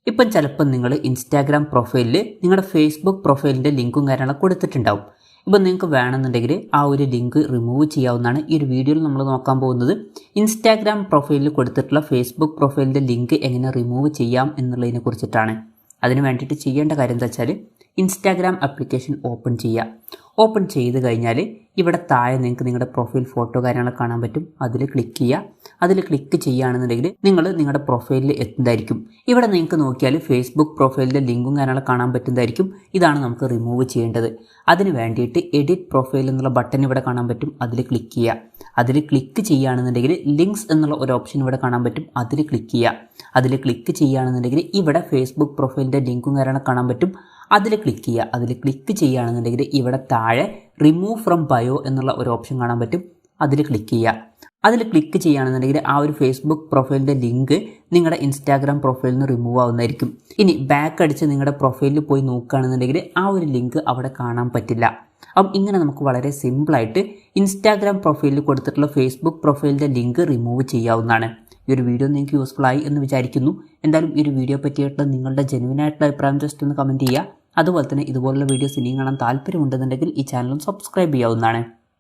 ഇപ്പം ചിലപ്പോൾ നിങ്ങൾ ഇൻസ്റ്റാഗ്രാം പ്രൊഫൈലിൽ നിങ്ങളുടെ ഫേസ്ബുക്ക് പ്രൊഫൈലിൻ്റെ ലിങ്കും കാര്യങ്ങളൊക്കെ കൊടുത്തിട്ടുണ്ടാവും. ഇപ്പം നിങ്ങൾക്ക് വേണമെന്നുണ്ടെങ്കിൽ ആ ഒരു ലിങ്ക് റിമൂവ് ചെയ്യാവുന്നതാണ്. ഈ ഒരു വീഡിയോയിൽ നമ്മൾ നോക്കാൻ പോകുന്നത് ഇൻസ്റ്റാഗ്രാം പ്രൊഫൈലിൽ കൊടുത്തിട്ടുള്ള ഫേസ്ബുക്ക് പ്രൊഫൈലിൻ്റെ ലിങ്ക് എങ്ങനെ റിമൂവ് ചെയ്യാം എന്നുള്ളതിനെ കുറിച്ചിട്ടാണ്. അതിന് വേണ്ടിയിട്ട് ചെയ്യേണ്ട കാര്യം എന്താ വെച്ചാൽ ഇൻസ്റ്റാഗ്രാം ആപ്ലിക്കേഷൻ ഓപ്പൺ ചെയ്യുക. ഓപ്പൺ ചെയ്ത് കഴിഞ്ഞാൽ ഇവിടെ താഴെ നിങ്ങൾക്ക് നിങ്ങളുടെ പ്രൊഫൈൽ ഫോട്ടോ കാര്യങ്ങളൊക്കെ കാണാൻ പറ്റും. അതിൽ ക്ലിക്ക് ചെയ്യുക. അതിൽ ക്ലിക്ക് ചെയ്യുകയാണെന്നുണ്ടെങ്കിൽ നിങ്ങൾ നിങ്ങളുടെ പ്രൊഫൈലിൽ എത്തുന്നതായിരിക്കും. ഇവിടെ നിങ്ങൾക്ക് നോക്കിയാൽ ഫേസ്ബുക്ക് പ്രൊഫൈലിൻ്റെ ലിങ്കും കാര്യങ്ങളൊക്കെ കാണാൻ പറ്റുന്നതായിരിക്കും. ഇതാണ് നമുക്ക് റിമൂവ് ചെയ്യേണ്ടത്. അതിന് വേണ്ടിയിട്ട് എഡിറ്റ് പ്രൊഫൈൽ എന്നുള്ള ബട്ടൺ ഇവിടെ കാണാൻ പറ്റും. അതിൽ ക്ലിക്ക് ചെയ്യുക. അതിൽ ക്ലിക്ക് ചെയ്യുകയാണെന്നുണ്ടെങ്കിൽ ലിങ്ക്സ് എന്നുള്ള ഒരു ഓപ്ഷൻ ഇവിടെ കാണാൻ പറ്റും. അതിൽ ക്ലിക്ക് ചെയ്യുക. അതിൽ ക്ലിക്ക് ചെയ്യുകയാണെന്നുണ്ടെങ്കിൽ ഇവിടെ ഫേസ്ബുക്ക് പ്രൊഫൈലിൻ്റെ ലിങ്കും കാര്യങ്ങളൊക്കെ കാണാൻ പറ്റും. അതിൽ ക്ലിക്ക് ചെയ്യുക. അതിൽ ക്ലിക്ക് ചെയ്യുകയാണെന്നുണ്ടെങ്കിൽ ഇവിടെ താഴെ റിമൂവ് ഫ്രം ബയോ എന്നുള്ള ഒരു ഓപ്ഷൻ കാണാൻ പറ്റും. അതിൽ ക്ലിക്ക് ചെയ്യുക. അതിൽ ക്ലിക്ക് ചെയ്യുകയാണെന്നുണ്ടെങ്കിൽ ആ ഒരു ഫേസ്ബുക്ക് പ്രൊഫൈലിൻ്റെ ലിങ്ക് നിങ്ങളുടെ ഇൻസ്റ്റാഗ്രാം പ്രൊഫൈലിൽ നിന്ന് റിമൂവ് ആവുന്നതായിരിക്കും. ഇനി ബാക്ക് അടിച്ച് നിങ്ങളുടെ പ്രൊഫൈലിൽ പോയി നോക്കുകയാണെന്നുണ്ടെങ്കിൽ ആ ഒരു ലിങ്ക് അവിടെ കാണാൻ പറ്റില്ല. അപ്പം ഇങ്ങനെ നമുക്ക് വളരെ സിമ്പിളായിട്ട് ഇൻസ്റ്റാഗ്രാം പ്രൊഫൈലിൽ കൊടുത്തിട്ടുള്ള ഫേസ്ബുക്ക് പ്രൊഫൈലിൻ്റെ ലിങ്ക് റിമൂവ് ചെയ്യാവുന്നതാണ്. ഈ ഒരു വീഡിയോ നിങ്ങൾക്ക് യൂസ്ഫുൾ ആയി എന്ന് വിചാരിക്കുന്നു. എന്തായാലും ഈ ഒരു വീഡിയോ പറ്റിയിട്ട് നിങ്ങളുടെ ജെനുവിനായിട്ടുള്ള അഭിപ്രായം ജസ്റ്റ് ഒന്ന് കമൻറ്റ് ചെയ്യുക. അതുപോലെ തന്നെ ഇതുപോലുള്ള വീഡിയോസ് ഇനിയും കാണാൻ താല്പര്യമുണ്ടെന്നുണ്ടെങ്കിൽ ഈ ചാനലും സബ്സ്ക്രൈബ് ചെയ്യാവുന്നതാണ്.